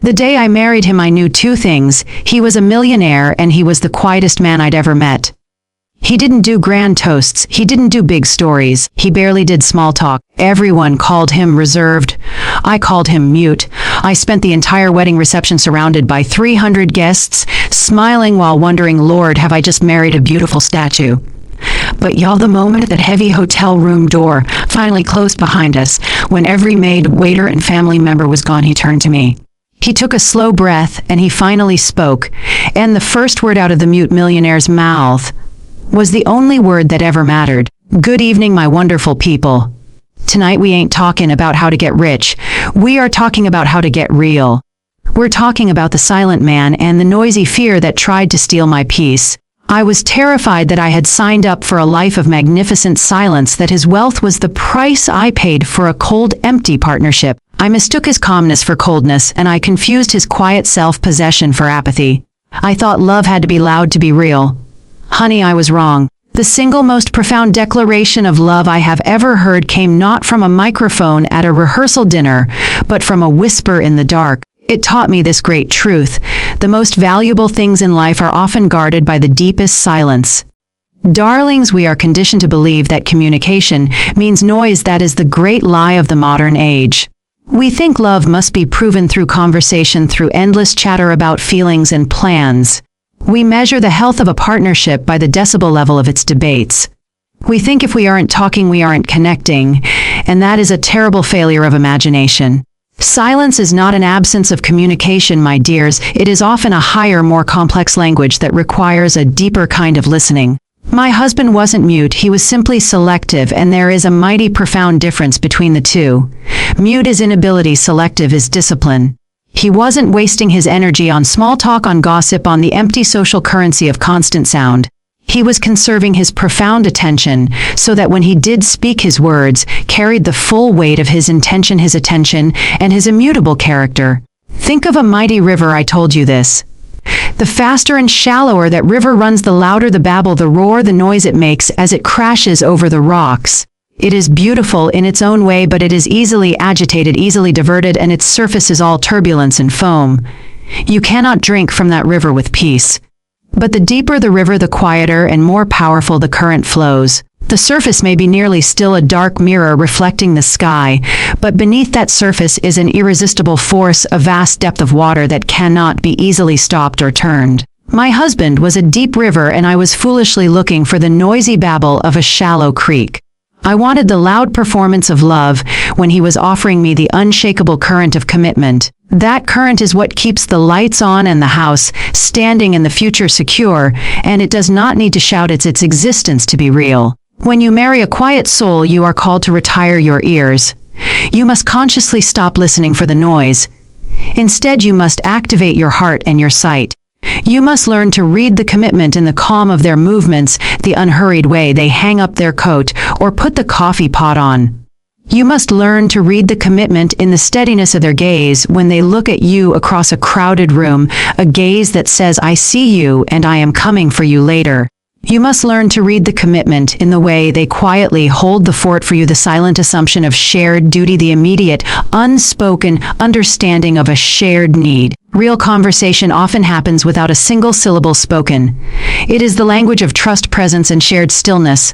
The day I married him, I knew two things. He was a millionaire and he was the quietest man I'd ever met. He didn't do grand toasts, he didn't do big stories, he barely did small talk. Everyone called him reserved. I called him mute. I spent the entire wedding reception surrounded by 300 guests, smiling while wondering, Lord, have I just married a beautiful statue? But y'all, the moment that heavy hotel room door finally closed behind us, when every maid, waiter, and family member was gone, he turned to me. He took a slow breath and he finally spoke, and the first word out of the mute millionaire's mouth was the only word that ever mattered. Good evening, my wonderful people. Tonight we ain't talking about how to get rich. We are talking about how to get real. We're talking about the silent man and the noisy fear that tried to steal my peace. I was terrified that I had signed up for a life of magnificent silence, that his wealth was the price I paid for a cold, empty partnership. I mistook his calmness for coldness, and I confused his quiet self-possession for apathy. I thought love had to be loud to be real. Honey, I was wrong. The single most profound declaration of love I have ever heard came not from a microphone at a rehearsal dinner, but from a whisper in the dark. It taught me this great truth. The most valuable things in life are often guarded by the deepest silence. Darlings, we are conditioned to believe that communication means noise. That is the great lie of the modern age. We think love must be proven through conversation, through endless chatter about feelings and plans. We measure the health of a partnership by the decibel level of its debates. We think if we aren't talking, we aren't connecting, and that is a terrible failure of imagination. Silence is not an absence of communication, my dears. It is often a higher, more complex language that requires a deeper kind of listening. My husband wasn't mute, he was simply selective, and there is a mighty profound difference between the two. Mute is inability, selective is discipline. He wasn't wasting his energy on small talk, on gossip, on the empty social currency of constant sound. He was conserving his profound attention so that when he did speak, his words carried the full weight of his intention, his attention, and his immutable character. Think of a mighty river. I told you this. The faster and shallower that river runs, the louder the babble, the roar, the noise it makes as it crashes over the rocks. It is beautiful in its own way, but it is easily agitated, easily diverted, and its surface is all turbulence and foam. You cannot drink from that river with peace. But the deeper the river, the quieter and more powerful the current flows. The surface may be nearly still, a dark mirror reflecting the sky, but beneath that surface is an irresistible force, a vast depth of water that cannot be easily stopped or turned. My husband was a deep river, and I was foolishly looking for the noisy babble of a shallow creek. I wanted the loud performance of love when he was offering me the unshakable current of commitment. That current is what keeps the lights on and the house standing and the future secure, and it does not need to shout its existence to be real. When you marry a quiet soul, you are called to retire your ears. You must consciously stop listening for the noise. Instead, you must activate your heart and your sight. You must learn to read the commitment in the calm of their movements, the unhurried way they hang up their coat or put the coffee pot on. You must learn to read the commitment in the steadiness of their gaze when they look at you across a crowded room, a gaze that says, I see you and I am coming for you later. You must learn to read the commitment in the way they quietly hold the fort for you, the silent assumption of shared duty, the immediate, unspoken understanding of a shared need. Real conversation often happens without a single syllable spoken. It is the language of trust, presence, and shared stillness.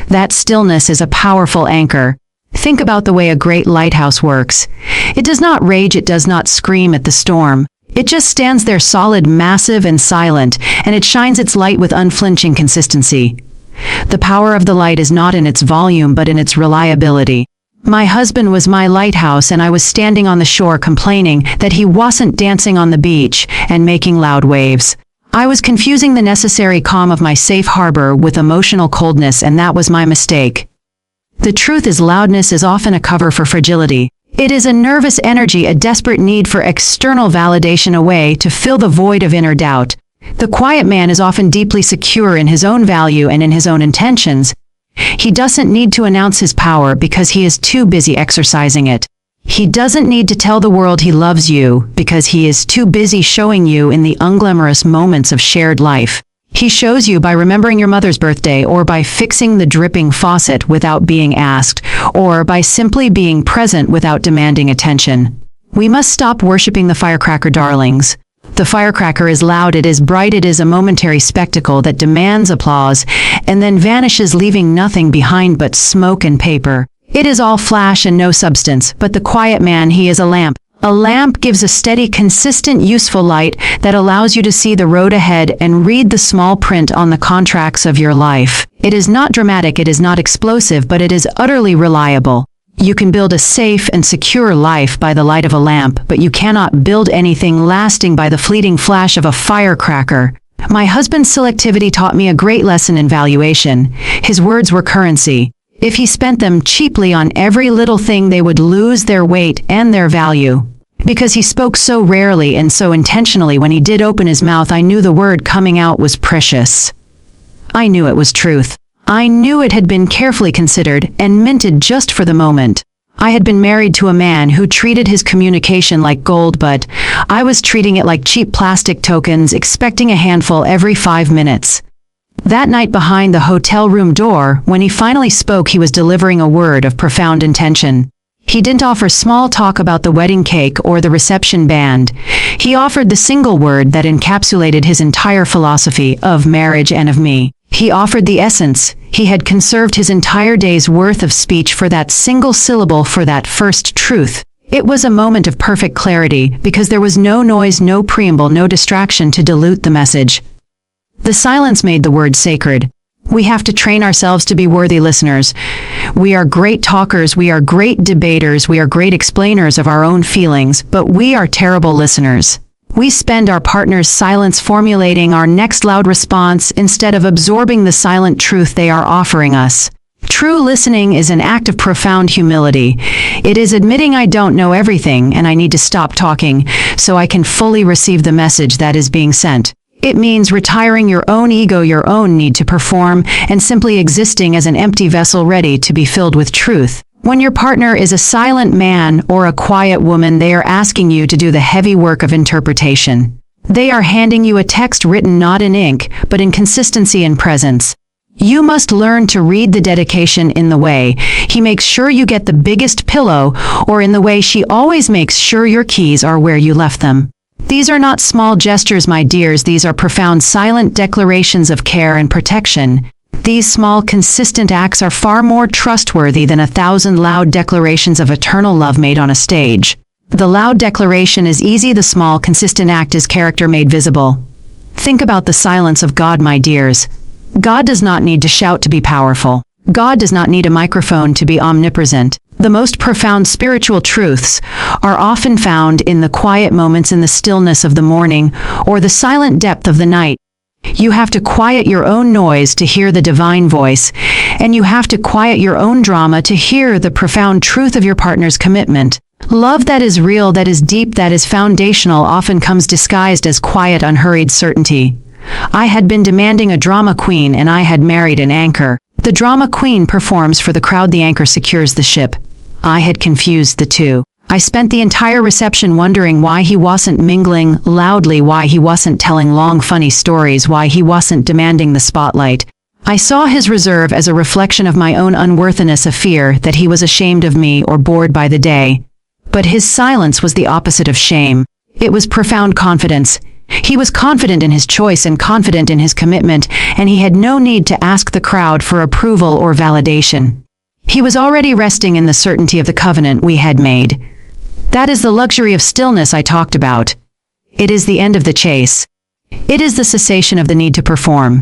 That stillness is a powerful anchor. Think about the way a great lighthouse works. It does not rage, it does not scream at the storm. It just stands there solid, massive, and silent, and it shines its light with unflinching consistency. The power of the light is not in its volume, but in its reliability. My husband was my lighthouse, and I was standing on the shore complaining that he wasn't dancing on the beach and making loud waves. I was confusing the necessary calm of my safe harbor with emotional coldness, and that was my mistake. The truth is, loudness is often a cover for fragility. It is a nervous energy, a desperate need for external validation, a way to fill the void of inner doubt. The quiet man is often deeply secure in his own value and in his own intentions. He doesn't need to announce his power because he is too busy exercising it. He doesn't need to tell the world he loves you because he is too busy showing you in the unglamorous moments of shared life. He shows you by remembering your mother's birthday, or by fixing the dripping faucet without being asked, or by simply being present without demanding attention. We must stop worshiping the firecracker, darlings. The firecracker is loud, it is bright, it is a momentary spectacle that demands applause and then vanishes, leaving nothing behind but smoke and paper. It is all flash and no substance, but the quiet man, he is a lamp. A lamp gives a steady, consistent, useful light that allows you to see the road ahead and read the small print on the contracts of your life. It is not dramatic, it is not explosive, but it is utterly reliable. You can build a safe and secure life by the light of a lamp, but you cannot build anything lasting by the fleeting flash of a firecracker. My husband's selectivity taught me a great lesson in valuation. His words were currency. If he spent them cheaply on every little thing, they would lose their weight and their value. Because he spoke so rarely and so intentionally, when he did open his mouth, I knew the word coming out was precious. I knew it was truth. I knew it had been carefully considered and minted just for the moment. I had been married to a man who treated his communication like gold, but I was treating it like cheap plastic tokens, expecting a handful every 5 minutes. That night behind the hotel room door, when he finally spoke, he was delivering a word of profound intention. He didn't offer small talk about the wedding cake or the reception band. He offered the single word that encapsulated his entire philosophy of marriage and of me. He offered the essence. He had conserved his entire day's worth of speech for that single syllable, for that first truth. It was a moment of perfect clarity, because there was no noise, no preamble, no distraction to dilute the message. The silence made the word sacred. We have to train ourselves to be worthy listeners. We are great talkers, we are great debaters, we are great explainers of our own feelings, but we are terrible listeners. We spend our partner's silence formulating our next loud response instead of absorbing the silent truth they are offering us. True listening is an act of profound humility. It is admitting I don't know everything and I need to stop talking so I can fully receive the message that is being sent. It means retiring your own ego, your own need to perform, and simply existing as an empty vessel ready to be filled with truth. When your partner is a silent man or a quiet woman, they are asking you to do the heavy work of interpretation. They are handing you a text written not in ink, but in consistency and presence. You must learn to read the dedication in the way he makes sure you get the biggest pillow, or in the way she always makes sure your keys are where you left them. These are not small gestures, my dears. These are profound silent declarations of care and protection. These small, consistent acts are far more trustworthy than 1,000 loud declarations of eternal love made on a stage. The loud declaration is easy, the small, consistent act is character made visible. Think about the silence of God, my dears. God does not need to shout to be powerful. God does not need a microphone to be omnipresent. The most profound spiritual truths are often found in the quiet moments, in the stillness of the morning, or the silent depth of the night. You have to quiet your own noise to hear the divine voice, and you have to quiet your own drama to hear the profound truth of your partner's commitment. Love that is real, that is deep, that is foundational often comes disguised as quiet, unhurried certainty. I had been demanding a drama queen, and I had married an anchor. The drama queen performs for the crowd, the anchor secures the ship. I had confused the two. I spent the entire reception wondering why he wasn't mingling loudly, why he wasn't telling long, funny stories, why he wasn't demanding the spotlight. I saw his reserve as a reflection of my own unworthiness, a fear that he was ashamed of me or bored by the day. But his silence was the opposite of shame. It was profound confidence. He was confident in his choice and confident in his commitment, and he had no need to ask the crowd for approval or validation. He was already resting in the certainty of the covenant we had made. That is the luxury of stillness I talked about. It is the end of the chase. It is the cessation of the need to perform.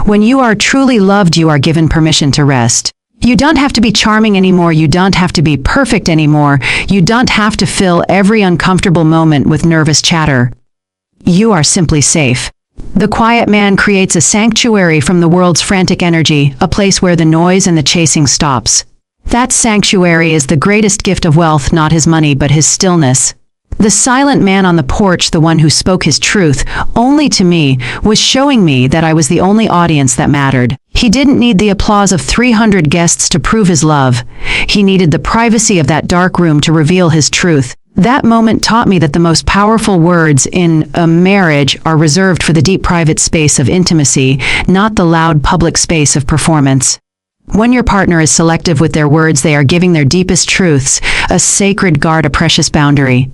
When you are truly loved, you are given permission to rest. You don't have to be charming anymore. You don't have to be perfect anymore. You don't have to fill every uncomfortable moment with nervous chatter. You are simply safe. The quiet man creates a sanctuary from the world's frantic energy, a place where the noise and the chasing stops. That sanctuary is the greatest gift of wealth, not his money, but his stillness. The silent man on the porch, the one who spoke his truth only to me, was showing me that I was the only audience that mattered. He didn't need the applause of 300 guests to prove his love. He needed the privacy of that dark room to reveal his truth. That moment taught me that the most powerful words in a marriage are reserved for the deep private space of intimacy, not the loud public space of performance. When your partner is selective with their words, they are giving their deepest truths a sacred guard, a precious boundary.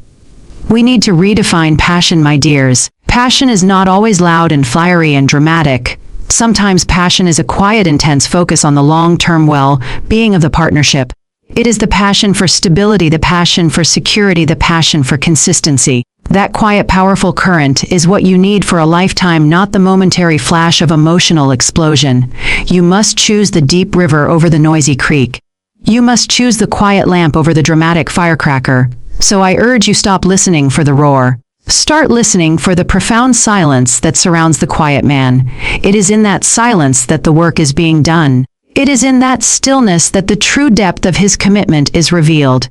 We need to redefine passion, my dears. Passion is not always loud and fiery and dramatic. Sometimes passion is a quiet, intense focus on the long-term well-being of the partnership. It is the passion for stability, the passion for security, the passion for consistency. That quiet, powerful current is what you need for a lifetime, not the momentary flash of emotional explosion. You must choose the deep river over the noisy creek. You must choose the quiet lamp over the dramatic firecracker. So I urge you, stop listening for the roar. Start listening for the profound silence that surrounds the quiet man. It is in that silence that the work is being done. It is in that stillness that the true depth of his commitment is revealed.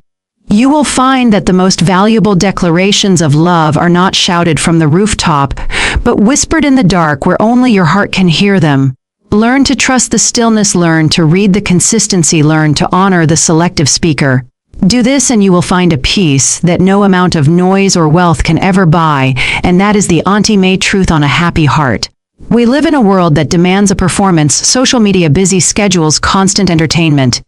You will find that the most valuable declarations of love are not shouted from the rooftop, but whispered in the dark where only your heart can hear them. Learn to trust the stillness, learn to read the consistency, learn to honor the selective speaker. Do this and you will find a peace that no amount of noise or wealth can ever buy, and that is the Auntie May truth on a happy heart. We live in a world that demands a performance, social media, busy schedules, constant entertainment.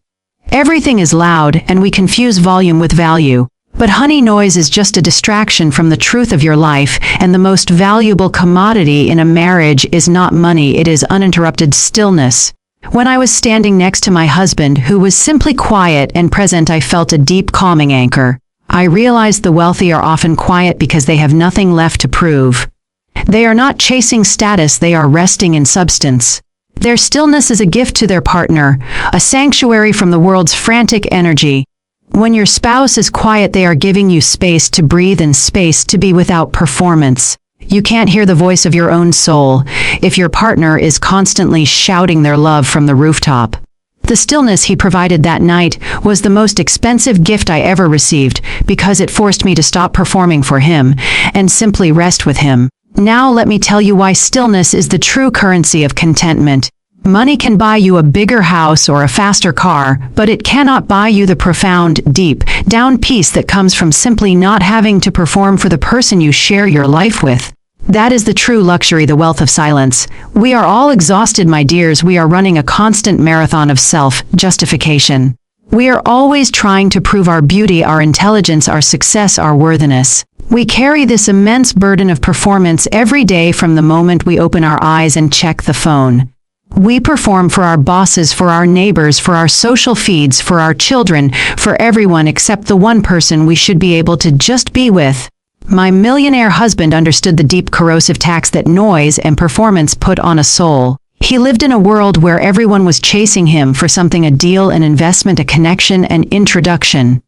Everything is loud, and we confuse volume with value. But honey, noise is just a distraction from the truth of your life, and the most valuable commodity in a marriage is not money, it is uninterrupted stillness. When I was standing next to my husband, who was simply quiet and present, I felt a deep calming anchor. I realized the wealthy are often quiet because they have nothing left to prove. They are not chasing status, they are resting in substance. Their stillness is a gift to their partner, a sanctuary from the world's frantic energy. When your spouse is quiet, they are giving you space to breathe and space to be without performance. You can't hear the voice of your own soul if your partner is constantly shouting their love from the rooftop. The stillness he provided that night was the most expensive gift I ever received because it forced me to stop performing for him and simply rest with him. Now let me tell you why stillness is the true currency of contentment. Money can buy you a bigger house or a faster car, but it cannot buy you the profound, deep, down peace that comes from simply not having to perform for the person you share your life with. That is the true luxury, the wealth of silence. We are all exhausted, my dears. We are running a constant marathon of self-justification. We are always trying to prove our beauty, our intelligence, our success, our worthiness. We carry this immense burden of performance every day from the moment we open our eyes and check the phone. We perform for our bosses, for our neighbors, for our social feeds, for our children, for everyone except the one person we should be able to just be with. My millionaire husband understood the deep corrosive tax that noise and performance put on a soul. He lived in a world where everyone was chasing him for something, a deal, an investment, a connection, an introduction.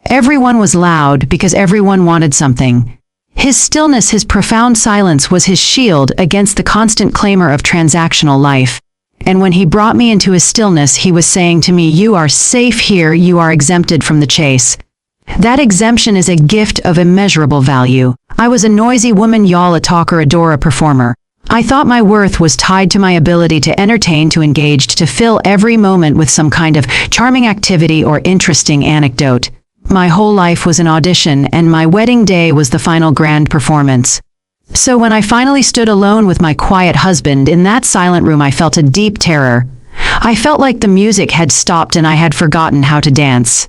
Everyone was loud because everyone wanted something. His stillness, his profound silence was his shield against the constant clamor of transactional life. And when he brought me into his stillness, he was saying to me, "You are safe here, you are exempted from the chase." That exemption is a gift of immeasurable value. I was a noisy woman, y'all, a talker, a doer, a performer. I thought my worth was tied to my ability to entertain, to engage, to fill every moment with some kind of charming activity or interesting anecdote. My whole life was an audition, and my wedding day was the final grand performance. So when I finally stood alone with my quiet husband in that silent room, I felt a deep terror. I felt like the music had stopped and I had forgotten how to dance.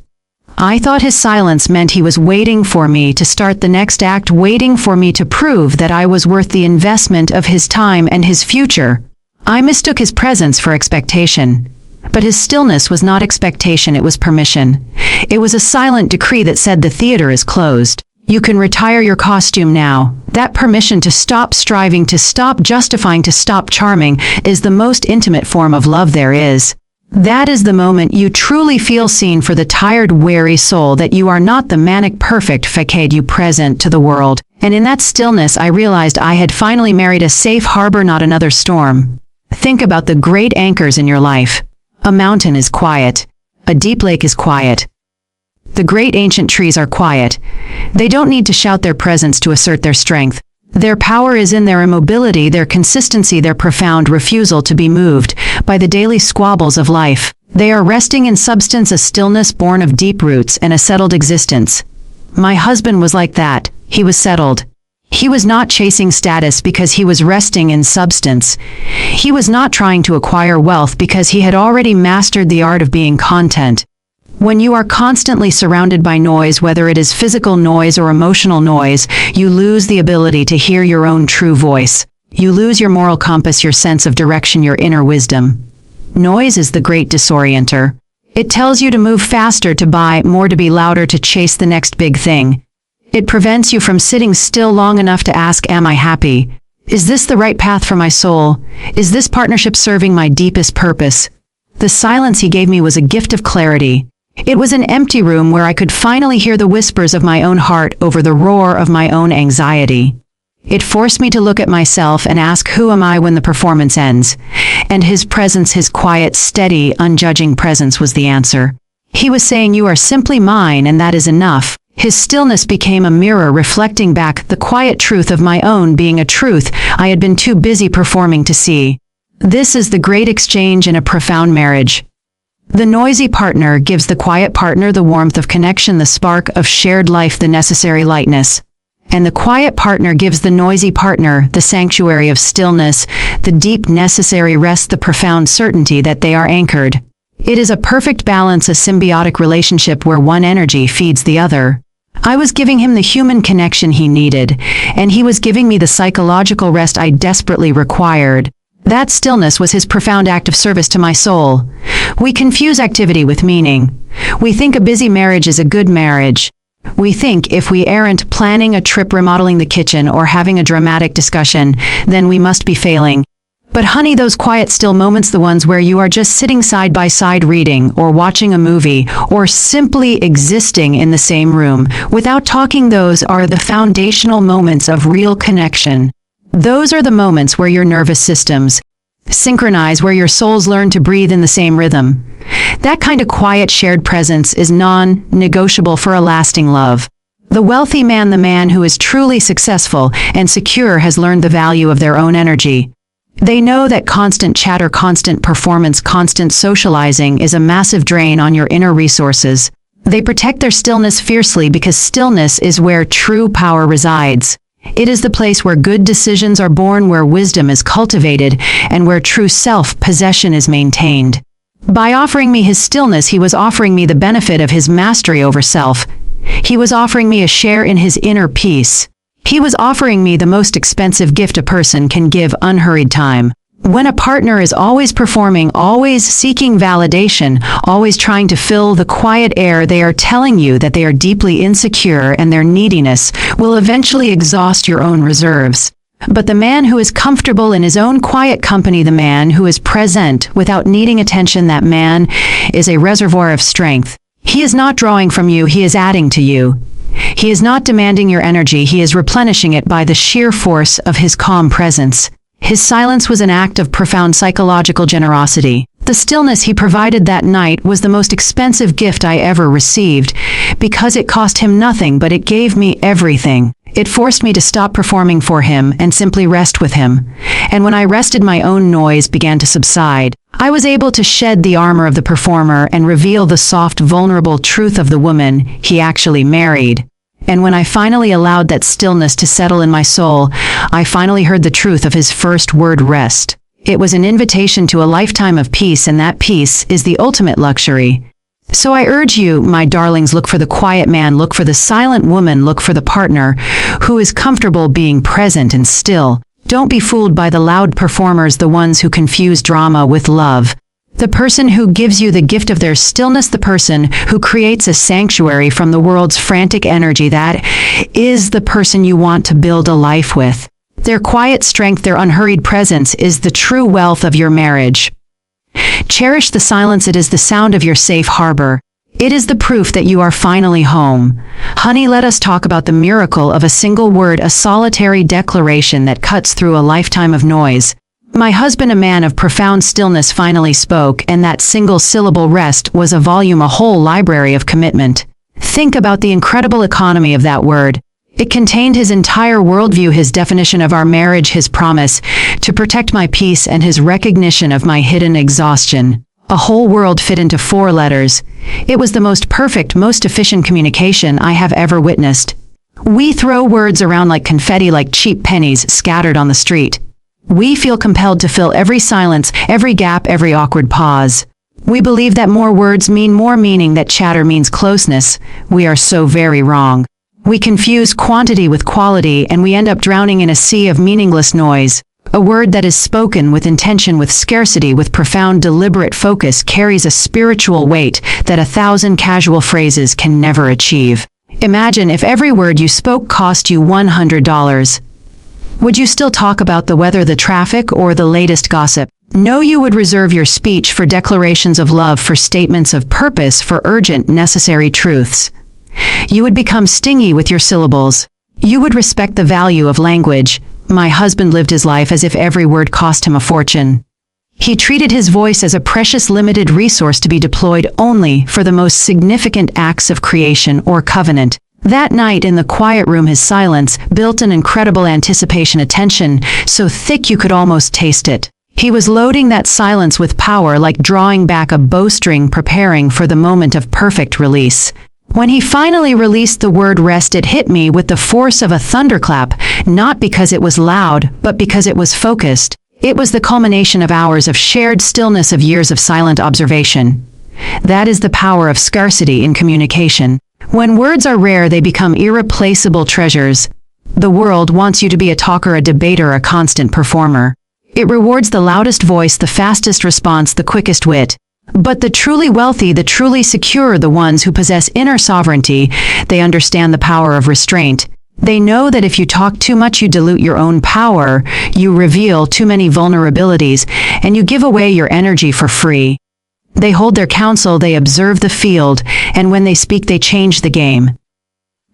I thought his silence meant he was waiting for me to start the next act, waiting for me to prove that I was worth the investment of his time and his future. I mistook his presence for expectation. But his stillness was not expectation, it was permission. It was a silent decree that said, the theater is closed. You can retire your costume now. That permission to stop striving, to stop justifying, to stop charming is the most intimate form of love there is. That is the moment you truly feel seen, for the tired, weary soul, that you are not the manic, perfect facade you present to the world. And in that stillness, I realized I had finally married a safe harbor, not another storm. Think about the great anchors in your life. A mountain is quiet. A deep lake is quiet. The great ancient trees are quiet. They don't need to shout their presence to assert their strength. Their power is in their immobility, their consistency, their profound refusal to be moved by the daily squabbles of life. They are resting in substance, a stillness born of deep roots and a settled existence. My husband was like that. He was settled. He was not chasing status because he was resting in substance. He was not trying to acquire wealth because he had already mastered the art of being content. When you are constantly surrounded by noise, whether it is physical noise or emotional noise, you lose the ability to hear your own true voice. You lose your moral compass, your sense of direction, your inner wisdom. Noise is the great disorienter. It tells you to move faster, to buy more, to be louder, to chase the next big thing. It prevents you from sitting still long enough to ask, am I happy? Is this the right path for my soul? Is this partnership serving my deepest purpose? The silence he gave me was a gift of clarity. It was an empty room where I could finally hear the whispers of my own heart over the roar of my own anxiety. It forced me to look at myself and ask, who am I when the performance ends? And his presence, his quiet, steady, unjudging presence was the answer. He was saying, you are simply mine, and that is enough. His stillness became a mirror reflecting back the quiet truth of my own being, a truth I had been too busy performing to see. This is the great exchange in a profound marriage. The noisy partner gives the quiet partner the warmth of connection, the spark of shared life, the necessary lightness. And the quiet partner gives the noisy partner the sanctuary of stillness, the deep necessary rest, the profound certainty that they are anchored. It is a perfect balance, a symbiotic relationship where one energy feeds the other. I was giving him the human connection he needed, and he was giving me the psychological rest I desperately required. That stillness was his profound act of service to my soul. We confuse activity with meaning. We think a busy marriage is a good marriage. We think if we aren't planning a trip, remodeling the kitchen, or having a dramatic discussion, then we must be failing. But honey, those quiet, still moments, the ones where you are just sitting side by side reading, or watching a movie, or simply existing in the same room, without talking, those are the foundational moments of real connection. Those are the moments where your nervous systems synchronize, where your souls learn to breathe in the same rhythm. That kind of quiet shared presence is non-negotiable for a lasting love. The wealthy man, the man who is truly successful and secure, has learned the value of their own energy. They know that constant chatter, constant performance, constant socializing is a massive drain on your inner resources. They protect their stillness fiercely because stillness is where true power resides. It is the place where good decisions are born, where wisdom is cultivated, and where true self-possession is maintained. By offering me his stillness, he was offering me the benefit of his mastery over self. He was offering me a share in his inner peace. He was offering me the most expensive gift a person can give: unhurried time. When a partner is always performing, always seeking validation, always trying to fill the quiet air, they are telling you that they are deeply insecure, and their neediness will eventually exhaust your own reserves. But the man who is comfortable in his own quiet company, the man who is present without needing attention, that man is a reservoir of strength. He is not drawing from you, he is adding to you. He is not demanding your energy, he is replenishing it by the sheer force of his calm presence. His silence was an act of profound psychological generosity. The stillness he provided that night was the most expensive gift I ever received, because it cost him nothing, but it gave me everything. It forced me to stop performing for him and simply rest with him. And when I rested, my own noise began to subside. I was able to shed the armor of the performer and reveal the soft, vulnerable truth of the woman he actually married. And when I finally allowed that stillness to settle in my soul, I finally heard the truth of his first word: rest. It was an invitation to a lifetime of peace, and that peace is the ultimate luxury. So I urge you, my darlings, look for the quiet man, look for the silent woman, look for the partner who is comfortable being present and still. Don't be fooled by the loud performers, the ones who confuse drama with love. The person who gives you the gift of their stillness, the person who creates a sanctuary from the world's frantic energy, that is the person you want to build a life with. Their quiet strength, their unhurried presence is the true wealth of your marriage. Cherish the silence. It is the sound of your safe harbor. It is the proof that you are finally home. Honey, let us talk about the miracle of a single word, a solitary declaration that cuts through a lifetime of noise. My husband, a man of profound stillness, finally spoke, and that single syllable, rest, was a volume, a whole library of commitment. Think about the incredible economy of that word. It contained his entire worldview, his definition of our marriage, his promise to protect my peace, and his recognition of my hidden exhaustion. A whole world fit into 4 letters. It was the most perfect, most efficient communication I have ever witnessed. We throw words around like confetti, like cheap pennies scattered on the street. We feel compelled to fill every silence, every gap, every awkward pause. We believe that more words mean more meaning, that chatter means closeness. We are so very wrong. We confuse quantity with quality, and we end up drowning in a sea of meaningless noise. A word that is spoken with intention, with scarcity, with profound deliberate focus carries a spiritual weight that 1,000 casual phrases can never achieve. Imagine if every word you spoke cost you $100. Would you still talk about the weather, the traffic, or the latest gossip? No, you would reserve your speech for declarations of love, for statements of purpose, for urgent, necessary truths. You would become stingy with your syllables. You would respect the value of language. My husband lived his life as if every word cost him a fortune. He treated his voice as a precious limited resource to be deployed only for the most significant acts of creation or covenant. That night in the quiet room, his silence built an incredible anticipation, a tension so thick you could almost taste it. He was loading that silence with power, like drawing back a bowstring, preparing for the moment of perfect release. When he finally released the word rest, it hit me with the force of a thunderclap, not because it was loud, but because it was focused. It was the culmination of hours of shared stillness, of years of silent observation. That is the power of scarcity in communication. When words are rare, they become irreplaceable treasures. The world wants you to be a talker, a debater, a constant performer. It rewards the loudest voice, the fastest response, the quickest wit. But the truly wealthy, the truly secure, the ones who possess inner sovereignty, they understand the power of restraint. They know that if you talk too much, you dilute your own power, you reveal too many vulnerabilities, and you give away your energy for free. They hold their counsel, they observe the field, and when they speak, they change the game.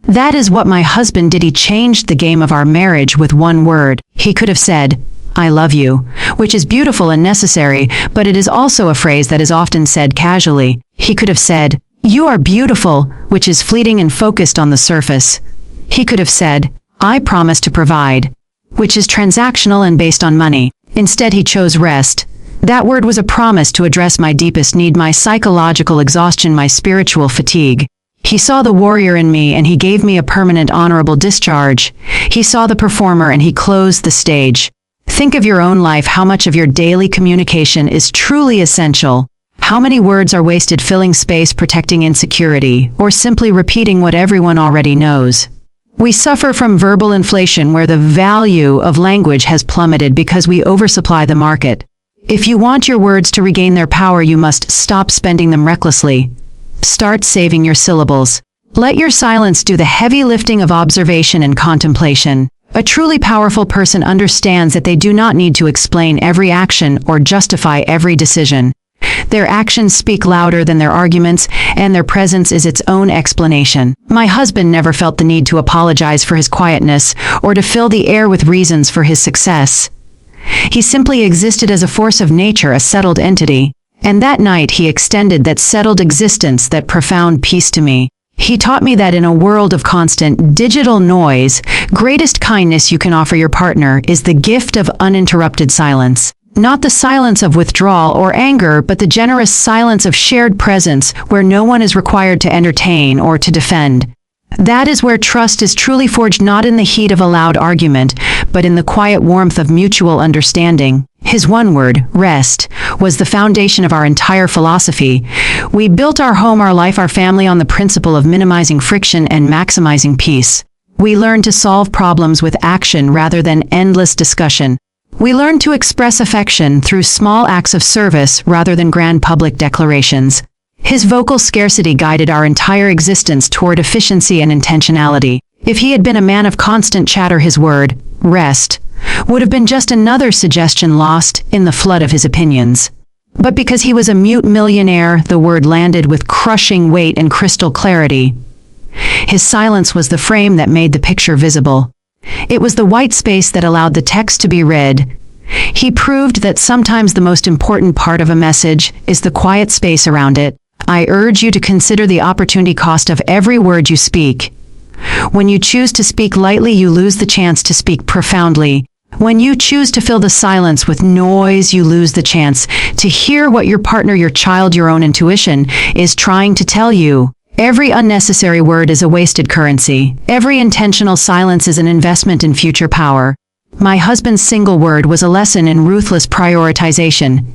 That is what my husband did. He changed the game of our marriage with one word. He could have said, "I love you," which is beautiful and necessary, but it is also a phrase that is often said casually. He could have said, "You are beautiful," which is fleeting and focused on the surface. He could have said, "I promise to provide," which is transactional and based on money. Instead, he chose rest. That word was a promise to address my deepest need, my psychological exhaustion, my spiritual fatigue. He saw the warrior in me, and he gave me a permanent, honorable discharge. He saw the performer, and he closed the stage. Think of your own life. How much of your daily communication is truly essential? How many words are wasted filling space, protecting insecurity, or simply repeating what everyone already knows? We suffer from verbal inflation, where the value of language has plummeted because we oversupply the market. If you want your words to regain their power, you must stop spending them recklessly. Start saving your syllables. Let your silence do the heavy lifting of observation and contemplation. A truly powerful person understands that they do not need to explain every action or justify every decision. Their actions speak louder than their arguments, and their presence is its own explanation. My husband never felt the need to apologize for his quietness or to fill the air with reasons for his success. He simply existed as a force of nature, a settled entity. And that night he extended that settled existence, that profound peace to me. He taught me that in a world of constant digital noise, greatest kindness you can offer your partner is the gift of uninterrupted silence. Not the silence of withdrawal or anger, but the generous silence of shared presence, where no one is required to entertain or to defend. That is where trust is truly forged, not in the heat of a loud argument, but in the quiet warmth of mutual understanding. His one word, rest, was the foundation of our entire philosophy. We built our home, our life, our family on the principle of minimizing friction and maximizing peace. We learned to solve problems with action rather than endless discussion. We learned to express affection through small acts of service rather than grand public declarations. His vocal scarcity guided our entire existence toward efficiency and intentionality. If he had been a man of constant chatter, his word, rest, would have been just another suggestion lost in the flood of his opinions. But because he was a mute millionaire, the word landed with crushing weight and crystal clarity. His silence was the frame that made the picture visible. It was the white space that allowed the text to be read. He proved that sometimes the most important part of a message is the quiet space around it. I urge you to consider the opportunity cost of every word you speak. When you choose to speak lightly, you lose the chance to speak profoundly. When you choose to fill the silence with noise, you lose the chance to hear what your partner, your child, your own intuition is trying to tell you. Every unnecessary word is a wasted currency. Every intentional silence is an investment in future power. My husband's single word was a lesson in ruthless prioritization.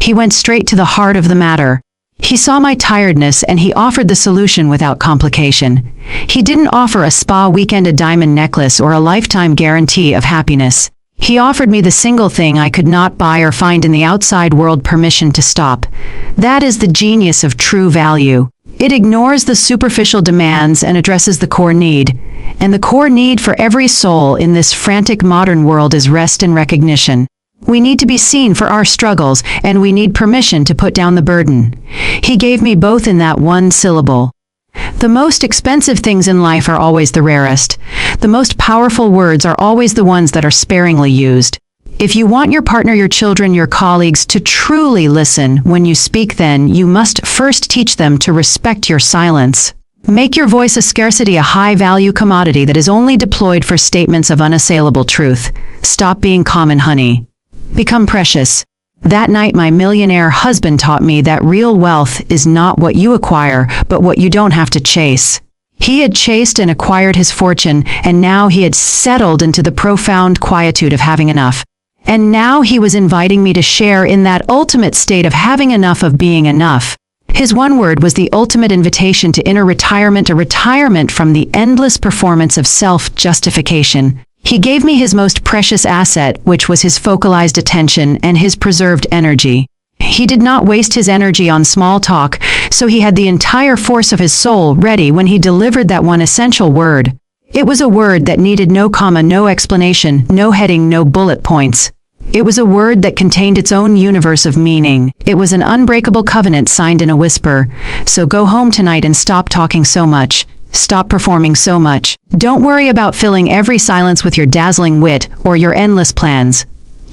He went straight to the heart of the matter. He saw my tiredness and he offered the solution without complication. He didn't offer a spa weekend, a diamond necklace, or a lifetime guarantee of happiness. He offered me the single thing I could not buy or find in the outside world: permission to stop. That is the genius of true value. It ignores the superficial demands and addresses the core need. And the core need for every soul in this frantic modern world is rest and recognition. We need to be seen for our struggles, and we need permission to put down the burden. He gave me both in that one syllable. The most expensive things in life are always the rarest. The most powerful words are always the ones that are sparingly used. If you want your partner, your children, your colleagues to truly listen when you speak, then you must first teach them to respect your silence. Make your voice a scarcity, a high-value commodity that is only deployed for statements of unassailable truth. Stop being common, honey. Become precious. That night, my millionaire husband taught me that real wealth is not what you acquire, but what you don't have to chase. He had chased and acquired his fortune, and now he had settled into the profound quietude of having enough. And now he was inviting me to share in that ultimate state of having enough, of being enough. His one word was the ultimate invitation to inner retirement, a retirement from the endless performance of self-justification. He gave me his most precious asset, which was his focalized attention and his preserved energy. He did not waste his energy on small talk, so he had the entire force of his soul ready when he delivered that one essential word. It was a word that needed no comma, no explanation, no heading, no bullet points. It was a word that contained its own universe of meaning. It was an unbreakable covenant signed in a whisper. So go home tonight and stop talking so much. Stop performing so much. Don't worry about filling every silence with your dazzling wit or your endless plans.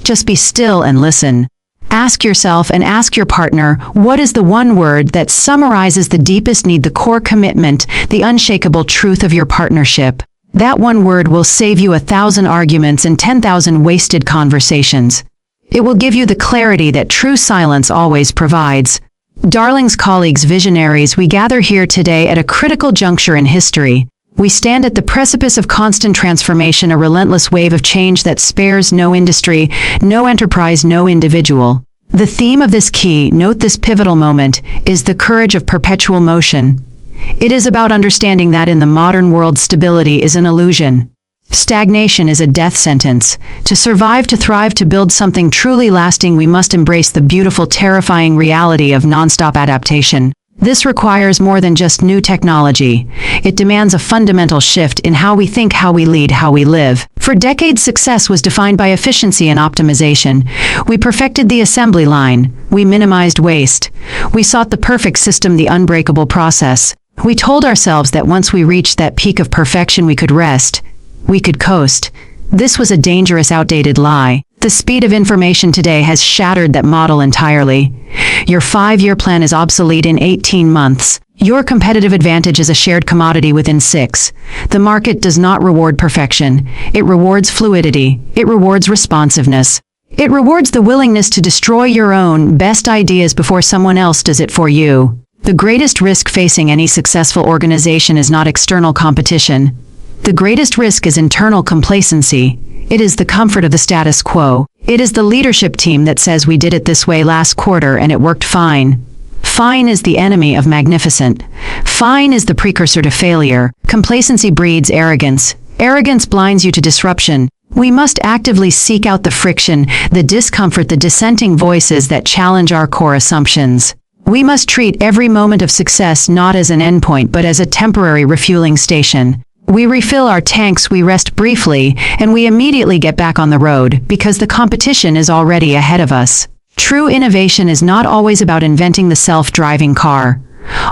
Just be still and listen. Ask yourself and ask your partner, what is the one word that summarizes the deepest need, the core commitment, the unshakable truth of your partnership? That one word will save you 1,000 arguments and 10,000 wasted conversations. It will give you the clarity that true silence always provides. Darlings, colleagues, visionaries, we gather here today at a critical juncture in history. We stand at the precipice of constant transformation, a relentless wave of change that spares no industry, no enterprise, no individual. The theme of this key, note this pivotal moment, is the courage of perpetual motion. It is about understanding that in the modern world, stability is an illusion. Stagnation is a death sentence. To survive, to thrive, to build something truly lasting, we must embrace the beautiful, terrifying reality of nonstop adaptation. This requires more than just new technology. It demands a fundamental shift in how we think, how we lead, how we live. For decades, success was defined by efficiency and optimization. We perfected the assembly line. We minimized waste. We sought the perfect system, the unbreakable process. We told ourselves that once we reached that peak of perfection, we could rest. We could coast. This was a dangerous, outdated lie. The speed of information today has shattered that model entirely. Your 5-year plan is obsolete in 18 months. Your competitive advantage is a shared commodity within 6. The market does not reward perfection. It rewards fluidity. It rewards responsiveness. It rewards the willingness to destroy your own best ideas before someone else does it for you. The greatest risk facing any successful organization is not external competition. The greatest risk is internal complacency. It is the comfort of the status quo. It is the leadership team that says, we did it this way last quarter and it worked fine. Fine is the enemy of magnificent. Fine is the precursor to failure. Complacency breeds arrogance. Arrogance blinds you to disruption. We must actively seek out the friction, the discomfort, the dissenting voices that challenge our core assumptions. We must treat every moment of success not as an endpoint but as a temporary refueling station. We refill our tanks, we rest briefly, and we immediately get back on the road because the competition is already ahead of us. True innovation is not always about inventing the self-driving car.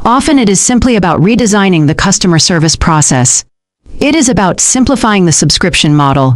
Often it is simply about redesigning the customer service process. It is about simplifying the subscription model.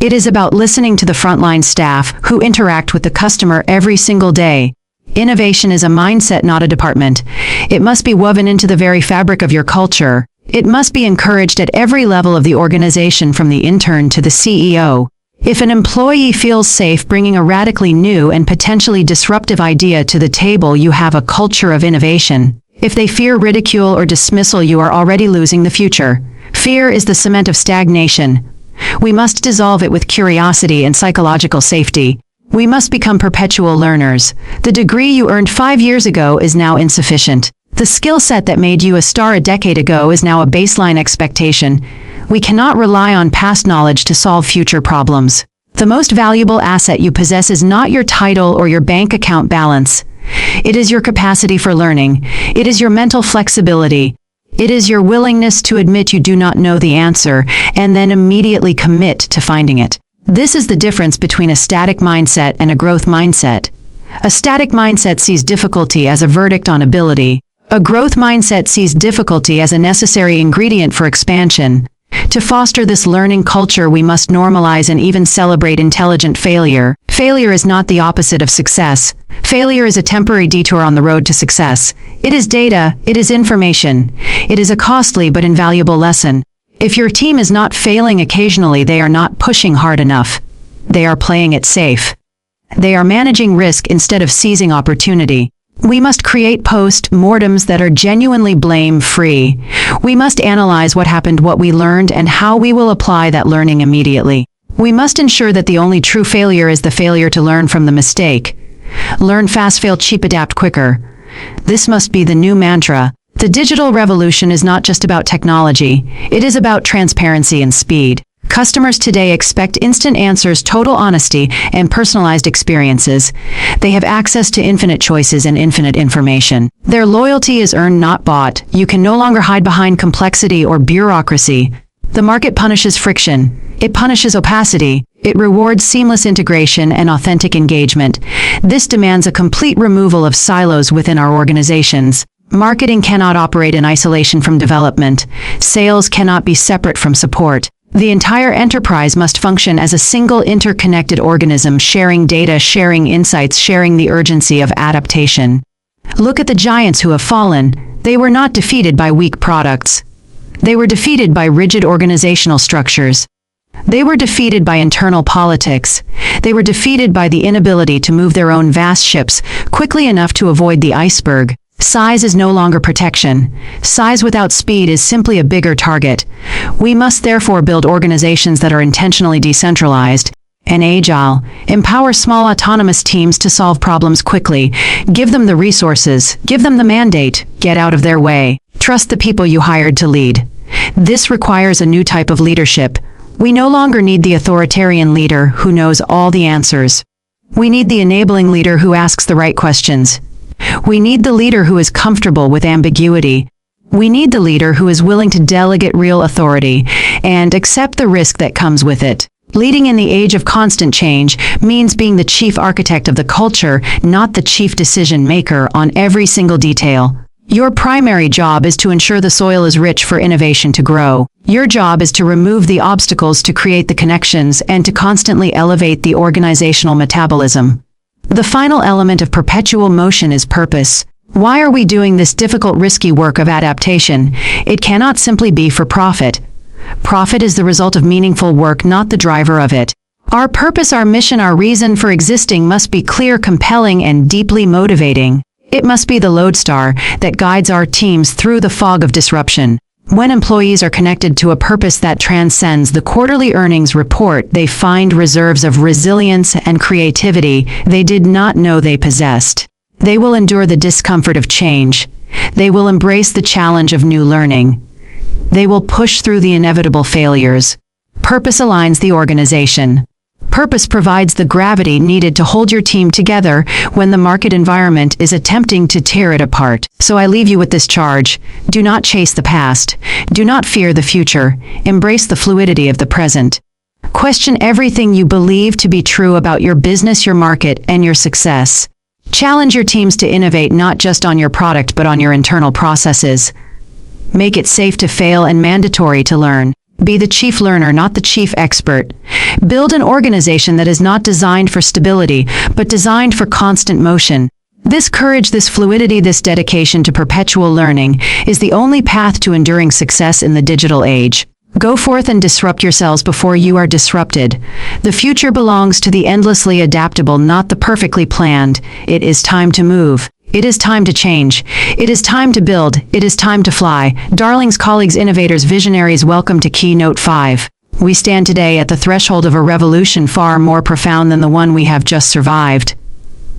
It is about listening to the frontline staff who interact with the customer every single day. Innovation is a mindset, not a department. It must be woven into the very fabric of your culture. It must be encouraged at every level of the organization, from the intern to the CEO. If an employee feels safe bringing a radically new and potentially disruptive idea to the table, you have a culture of innovation. If they fear ridicule or dismissal, you are already losing the future. Fear is the cement of stagnation. We must dissolve it with curiosity and psychological safety. We must become perpetual learners. The degree you earned 5 years ago is now insufficient. The skill set that made you a star a decade ago is now a baseline expectation. We cannot rely on past knowledge to solve future problems. The most valuable asset you possess is not your title or your bank account balance. It is your capacity for learning. It is your mental flexibility. It is your willingness to admit you do not know the answer and then immediately commit to finding it. This is the difference between a static mindset and a growth mindset. A static mindset sees difficulty as a verdict on ability. A growth mindset sees difficulty as a necessary ingredient for expansion. To foster this learning culture, we must normalize and even celebrate intelligent failure. Failure is not the opposite of success. Failure is a temporary detour on the road to success. It is data, it is information. It is a costly but invaluable lesson. If your team is not failing occasionally, they are not pushing hard enough. They are playing it safe. They are managing risk instead of seizing opportunity. We must create post-mortems that are genuinely blame-free. We must analyze what happened, what we learned, and how we will apply that learning immediately. We must ensure that the only true failure is the failure to learn from the mistake. Learn fast, fail cheap, adapt quicker. This must be the new mantra. The digital revolution is not just about technology. It is about transparency and speed. Customers today expect instant answers, total honesty, and personalized experiences. They have access to infinite choices and infinite information. Their loyalty is earned, not bought. You can no longer hide behind complexity or bureaucracy. The market punishes friction. It punishes opacity. It rewards seamless integration and authentic engagement. This demands a complete removal of silos within our organizations. Marketing cannot operate in isolation from development. Sales cannot be separate from support. The entire enterprise must function as a single interconnected organism, sharing data, sharing insights, sharing the urgency of adaptation. Look at the giants who have fallen. They were not defeated by weak products. They were defeated by rigid organizational structures. They were defeated by internal politics. They were defeated by the inability to move their own vast ships quickly enough to avoid the iceberg. Size is no longer protection. Size without speed is simply a bigger target. We must therefore build organizations that are intentionally decentralized and agile. Empower small autonomous teams to solve problems quickly. Give them the resources. Give them the mandate. Get out of their way. Trust the people you hired to lead. This requires a new type of leadership. We no longer need the authoritarian leader who knows all the answers. We need the enabling leader who asks the right questions. We need the leader who is comfortable with ambiguity. We need the leader who is willing to delegate real authority and accept the risk that comes with it. Leading in the age of constant change means being the chief architect of the culture, not the chief decision maker on every single detail. Your primary job is to ensure the soil is rich for innovation to grow. Your job is to remove the obstacles, to create the connections, and to constantly elevate the organizational metabolism. The final element of perpetual motion is purpose. Why are we doing this difficult, risky work of adaptation? It cannot simply be for profit. Profit is the result of meaningful work, not the driver of it. Our purpose, our mission, our reason for existing must be clear, compelling, and deeply motivating. It must be the lodestar that guides our teams through the fog of disruption. When employees are connected to a purpose that transcends the quarterly earnings report, they find reserves of resilience and creativity they did not know they possessed. They will endure the discomfort of change. They will embrace the challenge of new learning. They will push through the inevitable failures. Purpose aligns the organization. Purpose provides the gravity needed to hold your team together when the market environment is attempting to tear it apart. So I leave you with this charge. Do not chase the past. Do not fear the future. Embrace the fluidity of the present. Question everything you believe to be true about your business, your market, and your success. Challenge your teams to innovate not just on your product but on your internal processes. Make it safe to fail and mandatory to learn. Be the chief learner, not the chief expert. Build an organization that is not designed for stability, but designed for constant motion. This courage, this fluidity, this dedication to perpetual learning is the only path to enduring success in the digital age. Go forth and disrupt yourselves before you are disrupted. The future belongs to the endlessly adaptable, not the perfectly planned. It is time to move. It is time to change. It is time to build. It is time to fly. Darlings, colleagues, innovators, visionaries, welcome to Keynote 5. We stand today at the threshold of a revolution far more profound than the one we have just survived.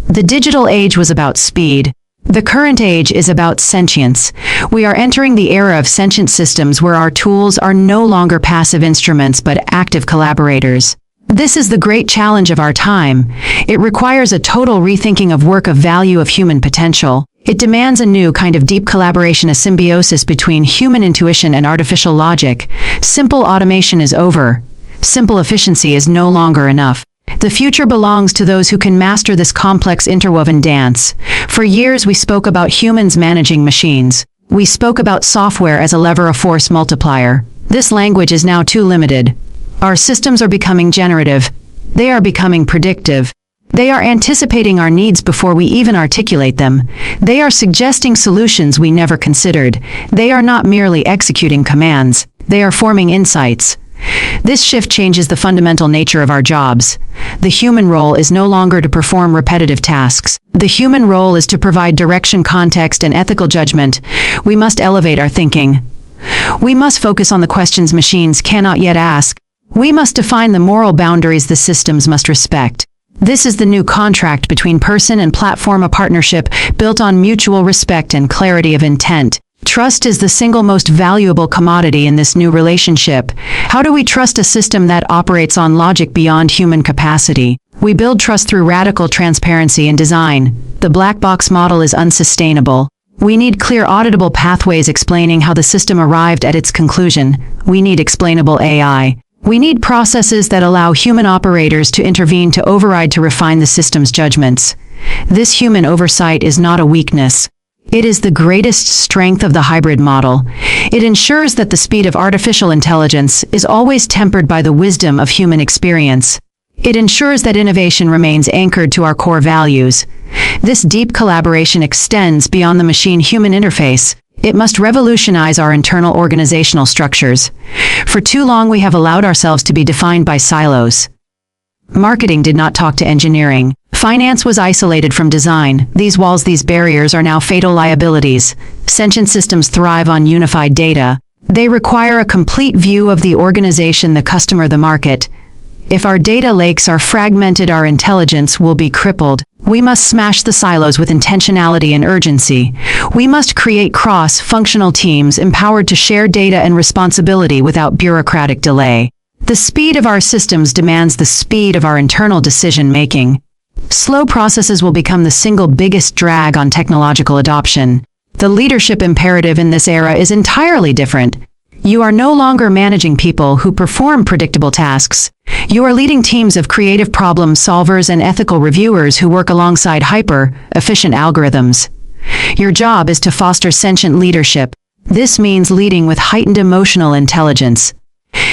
The digital age was about speed. The current age is about sentience. We are entering the era of sentient systems where our tools are no longer passive instruments but active collaborators. This is the great challenge of our time. It requires a total rethinking of work of value of human potential. It demands a new kind of deep collaboration, a symbiosis between human intuition and artificial logic. Simple automation is over. Simple efficiency is no longer enough. The future belongs to those who can master this complex interwoven dance. For years we spoke about humans managing machines. We spoke about software as a lever, a force multiplier. This language is now too limited. Our systems are becoming generative. They are becoming predictive. They are anticipating our needs before we even articulate them. They are suggesting solutions we never considered. They are not merely executing commands. They are forming insights. This shift changes the fundamental nature of our jobs. The human role is no longer to perform repetitive tasks. The human role is to provide direction, context, and ethical judgment. We must elevate our thinking. We must focus on the questions machines cannot yet ask. We must define the moral boundaries the systems must respect. This is the new contract between person and platform, a partnership built on mutual respect and clarity of intent. Trust is the single most valuable commodity in this new relationship. How do we trust a system that operates on logic beyond human capacity? We build trust through radical transparency in design. The black box model is unsustainable. We need clear, auditable pathways explaining how the system arrived at its conclusion. We need explainable AI. We need processes that allow human operators to intervene, to override, to refine the system's judgments. This human oversight is not a weakness. It is the greatest strength of the hybrid model. It ensures that the speed of artificial intelligence is always tempered by the wisdom of human experience. It ensures that innovation remains anchored to our core values. This deep collaboration extends beyond the machine-human interface. It must revolutionize our internal organizational structures. For too long we have allowed ourselves to be defined by silos. Marketing did not talk to engineering. Finance was isolated from design. These walls, these barriers are now fatal liabilities. Sentient systems thrive on unified data. They require a complete view of the organization, the customer, the market. If our data lakes are fragmented, our intelligence will be crippled. We must smash the silos with intentionality and urgency. We must create cross-functional teams empowered to share data and responsibility without bureaucratic delay. The speed of our systems demands the speed of our internal decision-making. Slow processes will become the single biggest drag on technological adoption. The leadership imperative in this era is entirely different. You are no longer managing people who perform predictable tasks. You are leading teams of creative problem solvers and ethical reviewers who work alongside hyper-efficient algorithms. Your job is to foster sentient leadership. This means leading with heightened emotional intelligence.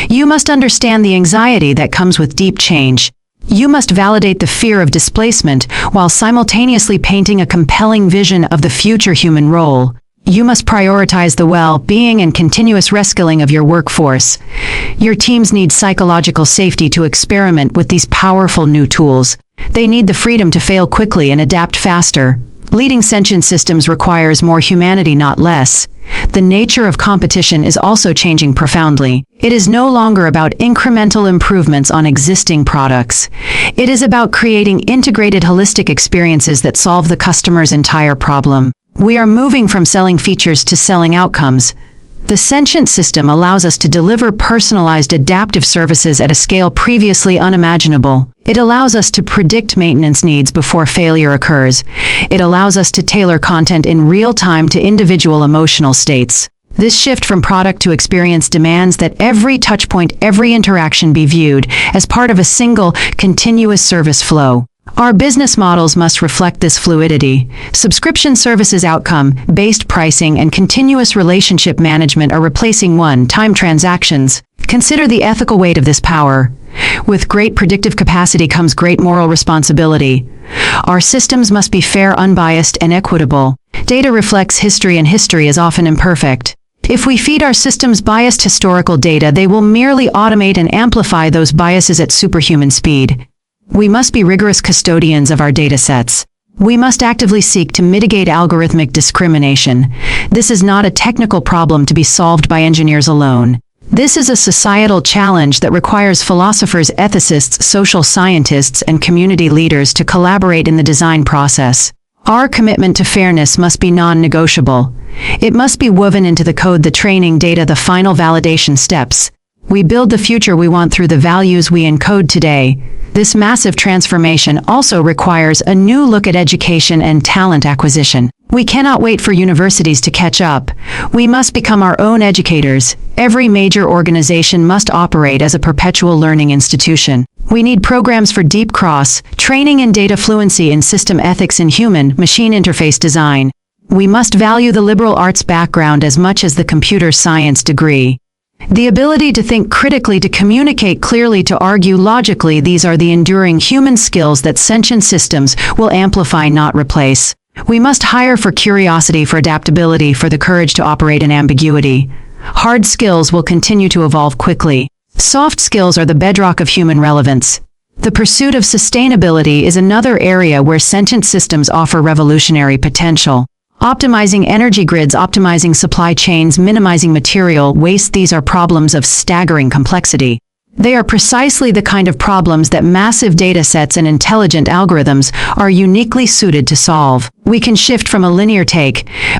You must understand the anxiety that comes with deep change. You must validate the fear of displacement while simultaneously painting a compelling vision of the future human role. You must prioritize the well-being and continuous reskilling of your workforce. Your teams need psychological safety to experiment with these powerful new tools. They need the freedom to fail quickly and adapt faster. Leading sentient systems requires more humanity, not less. The nature of competition is also changing profoundly. It is no longer about incremental improvements on existing products. It is about creating integrated, holistic experiences that solve the customer's entire problem. We are moving from selling features to selling outcomes. The sentient system allows us to deliver personalized, adaptive services at a scale previously unimaginable. It allows us to predict maintenance needs before failure occurs. It allows us to tailor content in real time to individual emotional states. This shift from product to experience demands that every touchpoint, every interaction be viewed as part of a single, continuous service flow. Our business models must reflect this fluidity. Subscription services, outcome-based pricing, and continuous relationship management are replacing one-time transactions. Consider the ethical weight of this power. With great predictive capacity comes great moral responsibility. Our systems must be fair, unbiased, and equitable. Data reflects history, and history is often imperfect. If we feed our systems biased historical data, they will merely automate and amplify those biases at superhuman speed. We must be rigorous custodians of our data sets. We must actively seek to mitigate algorithmic discrimination. This is not a technical problem to be solved by engineers alone. This is a societal challenge that requires philosophers, ethicists, social scientists, and community leaders to collaborate in the design process. Our commitment to fairness must be non-negotiable. It must be woven into the code, the training data, the final validation steps. We build the future we want through the values we encode today. This massive transformation also requires a new look at education and talent acquisition. We cannot wait for universities to catch up. We must become our own educators. Every major organization must operate as a perpetual learning institution. We need programs for deep training in data fluency, in system ethics, in human-machine interface design. We must value the liberal arts background as much as the computer science degree. The ability to think critically, to communicate clearly, to argue logically, these are the enduring human skills that sentient systems will amplify, not replace. We must hire for curiosity, for adaptability, for the courage to operate in ambiguity. Hard skills will continue to evolve quickly. Soft skills are the bedrock of human relevance. The pursuit of sustainability is another area where sentient systems offer revolutionary potential. Optimizing energy grids, optimizing supply chains, minimizing material waste, these are problems of staggering complexity. They are precisely the kind of problems that massive data sets and intelligent algorithms are uniquely suited to solve. We can shift from a linear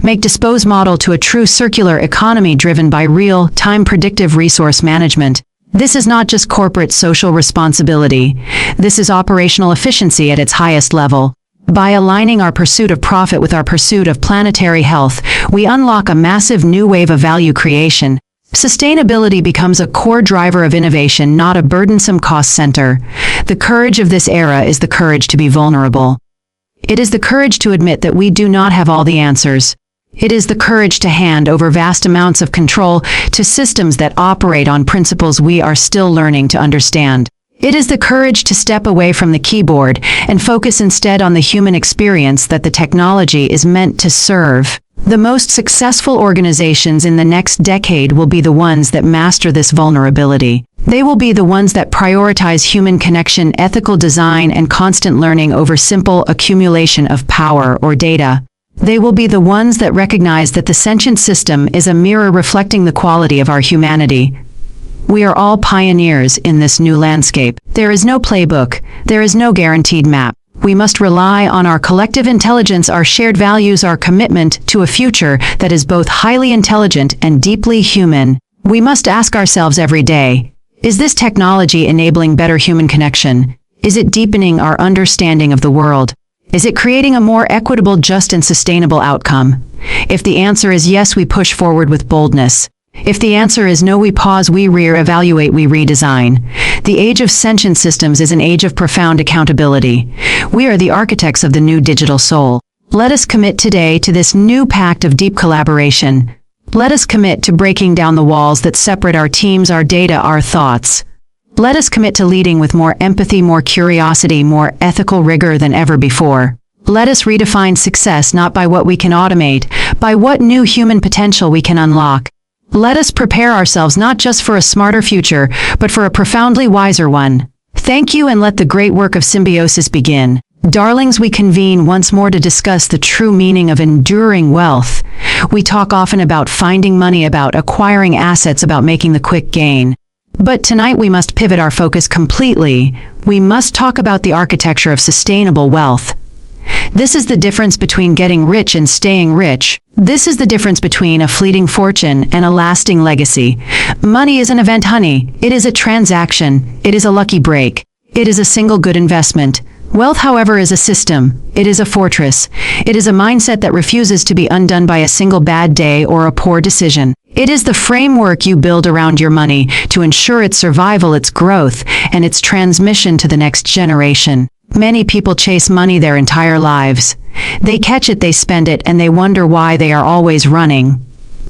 make, dispose model to a true circular economy driven by real-time predictive resource management. This is not just corporate social responsibility. This is operational efficiency at its highest level. By aligning our pursuit of profit with our pursuit of planetary health, we unlock a massive new wave of value creation. Sustainability becomes a core driver of innovation, not a burdensome cost center. The courage of this era is the courage to be vulnerable. It is the courage to admit that we do not have all the answers. It is the courage to hand over vast amounts of control to systems that operate on principles we are still learning to understand. It is the courage to step away from the keyboard and focus instead on the human experience that the technology is meant to serve. The most successful organizations in the next decade will be the ones that master this vulnerability. They will be the ones that prioritize human connection, ethical design, and constant learning over simple accumulation of power or data. They will be the ones that recognize that the sentient system is a mirror reflecting the quality of our humanity. We are all pioneers in this new landscape. There is no playbook. There is no guaranteed map. We must rely on our collective intelligence, our shared values, our commitment to a future that is both highly intelligent and deeply human. We must ask ourselves every day, is this technology enabling better human connection? Is it deepening our understanding of the world? Is it creating a more equitable, just, and sustainable outcome? If the answer is yes, we push forward with boldness. If the answer is no, we pause, we re-evaluate, we redesign. The age of sentient systems is an age of profound accountability. We are the architects of the new digital soul. Let us commit today to this new pact of deep collaboration. Let us commit to breaking down the walls that separate our teams, our data, our thoughts. Let us commit to leading with more empathy, more curiosity, more ethical rigor than ever before. Let us redefine success not by what we can automate, by what new human potential we can unlock. Let us prepare ourselves not just for a smarter future, but for a profoundly wiser one. Thank you, and let the great work of symbiosis begin. Darlings, we convene once more to discuss the true meaning of enduring wealth. We talk often about finding money, about acquiring assets, about making the quick gain. But tonight we must pivot our focus completely. We must talk about the architecture of sustainable wealth. This is the difference between getting rich and staying rich. This is the difference between a fleeting fortune and a lasting legacy. Money is an event, honey. It is a transaction. It is a lucky break. It is a single good investment. Wealth, however, is a system. It is a fortress. It is a mindset that refuses to be undone by a single bad day or a poor decision. It is the framework you build around your money to ensure its survival, its growth, and its transmission to the next generation. Many people chase money their entire lives. They catch it, they spend it, and they wonder why they are always running.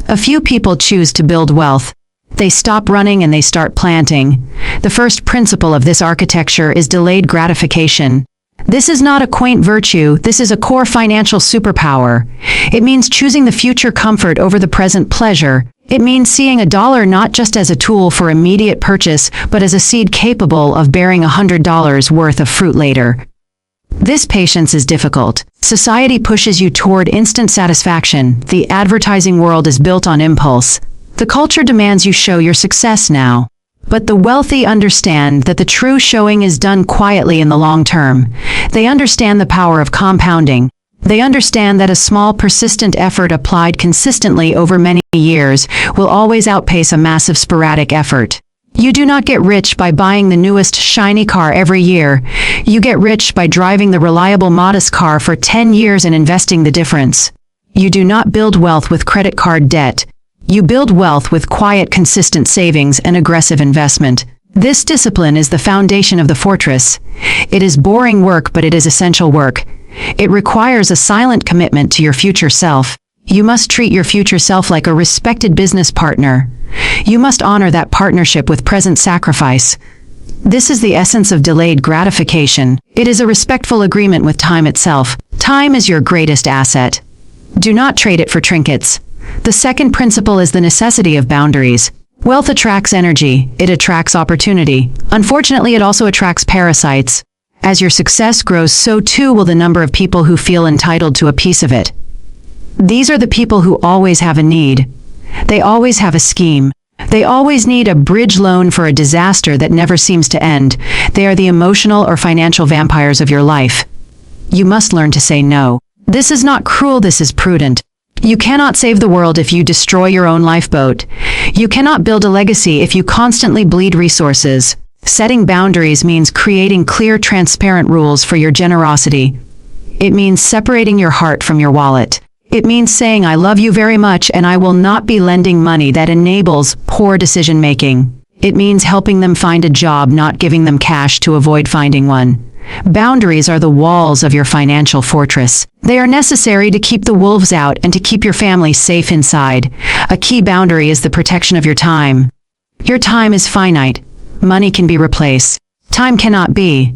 A few people choose to build wealth. They stop running and they start planting. The first principle of this architecture is delayed gratification. This is not a quaint virtue, this is a core financial superpower. It means choosing the future comfort over the present pleasure. It means seeing a dollar not just as a tool for immediate purchase, but as a seed capable of bearing $100 worth of fruit later. This patience is difficult. Society pushes you toward instant satisfaction. The advertising world is built on impulse. The culture demands you show your success now. But the wealthy understand that the true showing is done quietly in the long term. They understand the power of compounding. They understand that a small, persistent effort applied consistently over many years will always outpace a massive sporadic effort. You do not get rich by buying the newest shiny car every year. You get rich by driving the reliable modest car for 10 years and investing the difference. You do not build wealth with credit card debt. You build wealth with quiet, consistent savings and aggressive investment. This discipline is the foundation of the fortress. It is boring work, but it is essential work. It requires a silent commitment to your future self. You must treat your future self like a respected business partner. You must honor that partnership with present sacrifice. This is the essence of delayed gratification. It is a respectful agreement with time itself. Time is your greatest asset. Do not trade it for trinkets. The second principle is the necessity of boundaries. Wealth attracts energy. It attracts opportunity. Unfortunately, it also attracts parasites. As your success grows, so too will the number of people who feel entitled to a piece of it. These are the people who always have a need. They always have a scheme. They always need a bridge loan for a disaster that never seems to end. They are the emotional or financial vampires of your life. You must learn to say no. This is not cruel, this is prudent. You cannot save the world if you destroy your own lifeboat. You cannot build a legacy if you constantly bleed resources. Setting boundaries means creating clear, transparent rules for your generosity. It means separating your heart from your wallet. It means saying, I love you very much and I will not be lending money that enables poor decision-making. It means helping them find a job, not giving them cash to avoid finding one. Boundaries are the walls of your financial fortress. They are necessary to keep the wolves out and to keep your family safe inside. A key boundary is the protection of your time. Your time is finite. Money can be replaced. Time cannot be.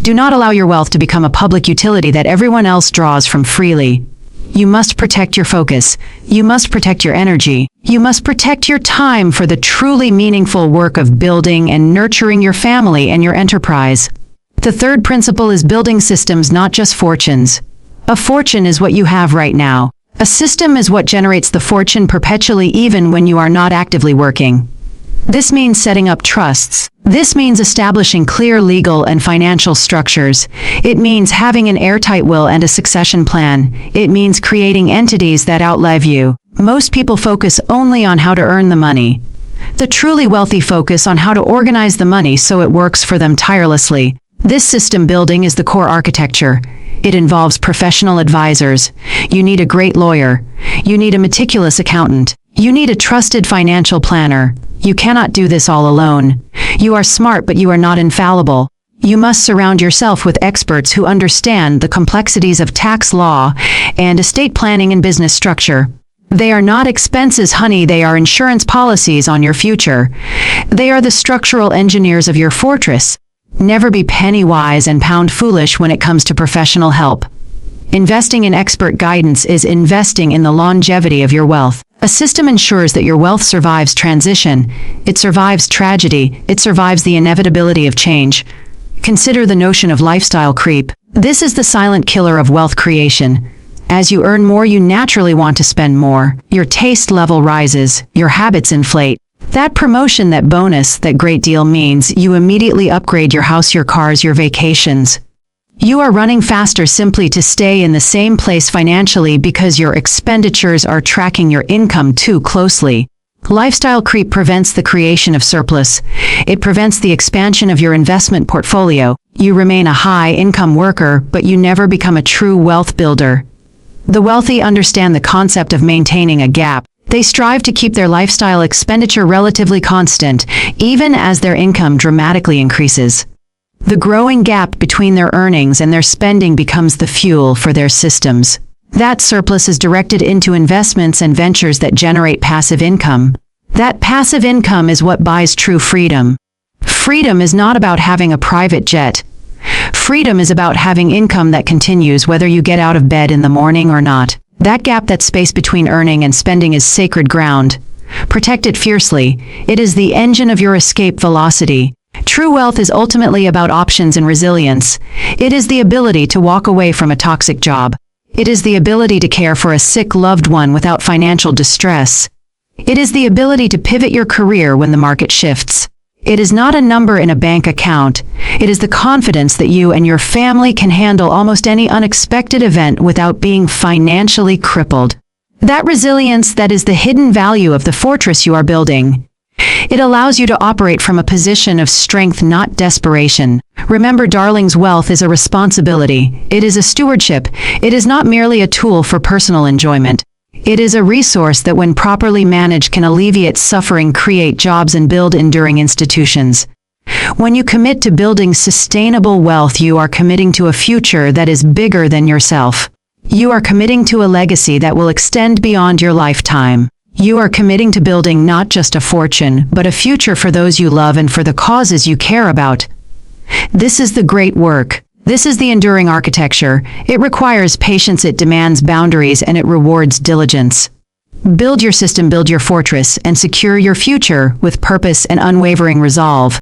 Do not allow your wealth to become a public utility that everyone else draws from freely. You must protect your focus. You must protect your energy. You must protect your time for the truly meaningful work of building and nurturing your family and your enterprise. The third principle is building systems, not just fortunes. A fortune is what you have right now. A system is what generates the fortune perpetually, even when you are not actively working. This means setting up trusts. This means establishing clear legal and financial structures. It means having an airtight will and a succession plan. It means creating entities that outlive you. Most people focus only on how to earn the money. The truly wealthy focus on how to organize the money so it works for them tirelessly. This system building is the core architecture. It involves professional advisors. You need a great lawyer. You need a meticulous accountant. You need a trusted financial planner. You cannot do this all alone. You are smart, but you are not infallible. You must surround yourself with experts who understand the complexities of tax law and estate planning and business structure. They are not expenses, honey. They are insurance policies on your future. They are the structural engineers of your fortress. Never be penny wise and pound foolish when it comes to professional help. Investing in expert guidance is investing in the longevity of your wealth. A system ensures that your wealth survives transition. It survives tragedy. It survives the inevitability of change. Consider the notion of lifestyle creep. This is the silent killer of wealth creation. As you earn more, you naturally want to spend more. Your taste level rises. Your habits inflate. That promotion, that bonus, that great deal means you immediately upgrade your house, your cars, your vacations. You are running faster simply to stay in the same place financially because your expenditures are tracking your income too closely. Lifestyle creep prevents the creation of surplus. It prevents the expansion of your investment portfolio. You remain a high-income worker, but you never become a true wealth builder. The wealthy understand the concept of maintaining a gap. They strive to keep their lifestyle expenditure relatively constant, even as their income dramatically increases. The growing gap between their earnings and their spending becomes the fuel for their systems. That surplus is directed into investments and ventures that generate passive income. That passive income is what buys true freedom. Freedom is not about having a private jet. Freedom is about having income that continues whether you get out of bed in the morning or not. That gap, that space between earning and spending, is sacred ground. Protect it fiercely. It is the engine of your escape velocity. True wealth is ultimately about options and resilience. It is the ability to walk away from a toxic job. It is the ability to care for a sick loved one without financial distress. It is the ability to pivot your career when the market shifts. It is not a number in a bank account. It is the confidence that you and your family can handle almost any unexpected event without being financially crippled. That resilience, that is the hidden value of the fortress you are building. It allows you to operate from a position of strength, not desperation. Remember, darlings, wealth is a responsibility. It is a stewardship. It is not merely a tool for personal enjoyment. It is a resource that, when properly managed, can alleviate suffering, create jobs, and build enduring institutions. When you commit to building sustainable wealth, you are committing to a future that is bigger than yourself. You are committing to a legacy that will extend beyond your lifetime. You are committing to building not just a fortune, but a future for those you love and for the causes you care about. This is the great work. This is the enduring architecture. It requires patience, it demands boundaries, and it rewards diligence. Build your system, build your fortress, and secure your future with purpose and unwavering resolve.